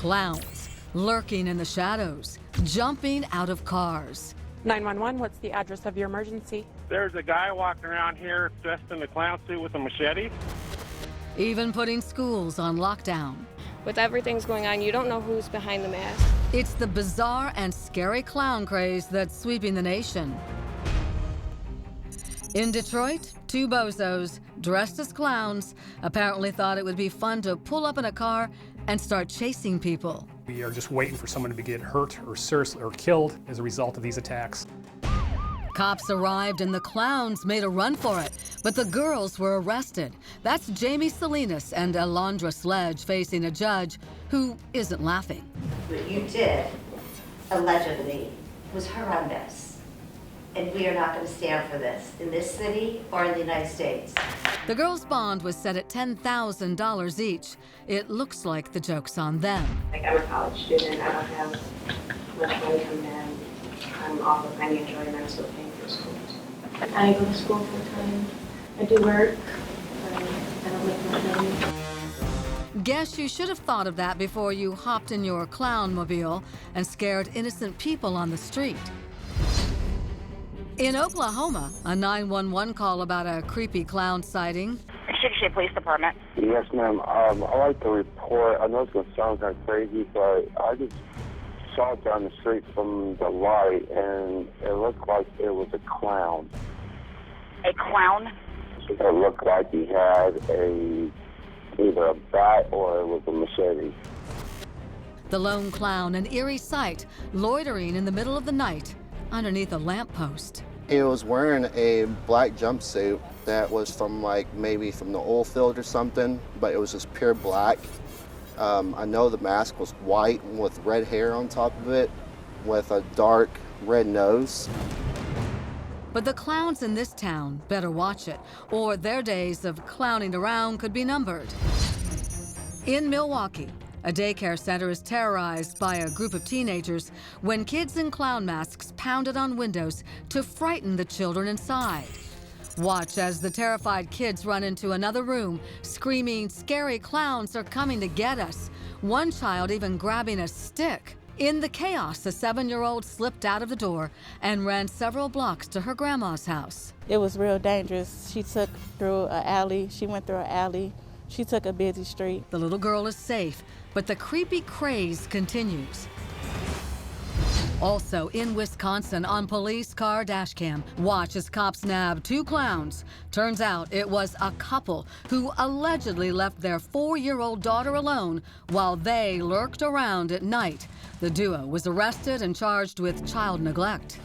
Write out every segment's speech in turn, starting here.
Clowns lurking in the shadows, jumping out of cars. 911, what's the address of your emergency? There's a guy walking around here dressed in a clown suit with a machete. Even putting schools on lockdown. With everything's going on, you don't know who's behind the mask. It's the bizarre and scary clown craze that's sweeping the nation. In Detroit, two bozos, dressed as clowns, apparently thought it would be fun to pull up in a car and start chasing people. We are just waiting for someone to get hurt or seriously or killed as a result of these attacks. Cops arrived and the clowns made a run for it, but the girls were arrested. That's Jamie Salinas and Alondra Sledge facing a judge who isn't laughing. What you did, allegedly, was horrendous. And we are not going to stand for this in this city or in the United States. The girls' bond was set at $10,000 each. It looks like the joke's on them. Like, I'm a college student. I don't have much money coming in. I'm off of financial and I'm still paying for school. I go to school full time. I do work. I don't make much money. Guess you should have thought of that before you hopped in your clown mobile and scared innocent people on the street. In Oklahoma, a 911 call about a creepy clown sighting. Shit Police Department. Yes, ma'am. I'd like to report. I know it's going to sound kind of crazy, but I just saw it down the street from the light, and it looked like it was a clown. A clown? It looked like he had either a bat or it was a machete. The lone clown, an eerie sight, loitering in the middle of the night underneath a lamppost. He was wearing a black jumpsuit that was from maybe from the oil field or something, but it was just pure black. I know the mask was white with red hair on top of it, with a dark red nose. But the clowns in this town better watch it, or their days of clowning around could be numbered. In Milwaukee, a daycare center is terrorized by a group of teenagers when kids in clown masks pounded on windows to frighten the children inside. Watch as the terrified kids run into another room, screaming, "Scary clowns are coming to get us." One child even grabbing a stick. In the chaos, a 7-year-old slipped out of the door and ran several blocks to her grandma's house. It was real dangerous. She took through an alley. She went through an alley. She took a busy street. The little girl is safe, but the creepy craze continues. Also in Wisconsin, on police car dash cam, watch as cops nab two clowns. Turns out it was a couple who allegedly left their 4-year-old daughter alone while they lurked around at night. The duo was arrested and charged with child neglect.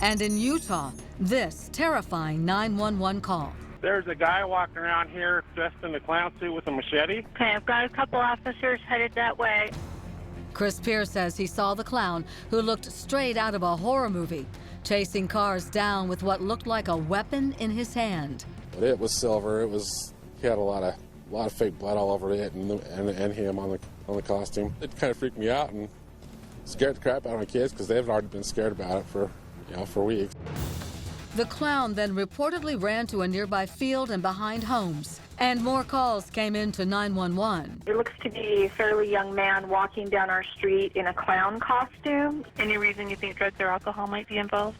And in Utah, this terrifying 911 call. There's a guy walking around here dressed in a clown suit with a machete. Okay, I've got a couple officers headed that way. Chris Pierce says he saw the clown, who looked straight out of a horror movie, chasing cars down with what looked like a weapon in his hand. But it was silver. He had a lot of fake blood all over it, and him on the costume. It kind of freaked me out and scared the crap out of my kids because they've already been scared about it for weeks. The clown then reportedly ran to a nearby field and behind homes. And more calls came into 911. It looks to be a fairly young man walking down our street in a clown costume. Any reason you think drugs or alcohol might be involved?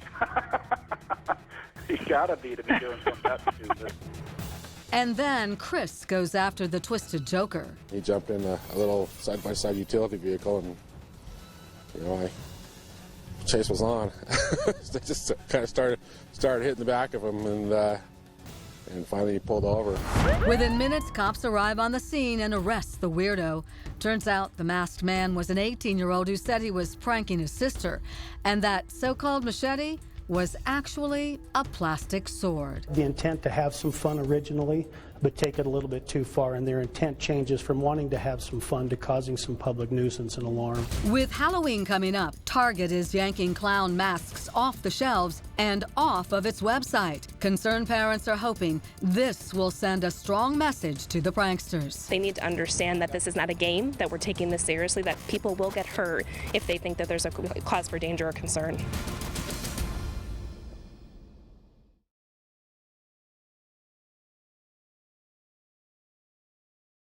He's gotta be to be doing something that stupid. And then Chris goes after the twisted joker. He jumped in a little side-by-side utility vehicle, and chase was on. They just kind of started hitting the back of him, and finally he pulled over. Within minutes, cops arrive on the scene and arrest the weirdo. Turns out the masked man was an 18-year-old who said he was pranking his sister, and that so-called machete was actually a plastic sword. The intent to have some fun originally, but take it a little bit too far, and their intent changes from wanting to have some fun to causing some public nuisance and alarm. With Halloween coming up, Target is yanking clown masks off the shelves and off of its website. Concerned parents are hoping this will send a strong message to the pranksters. They need to understand that this is not a game, that we're taking this seriously, that people will get hurt if they think that there's a cause for danger or concern.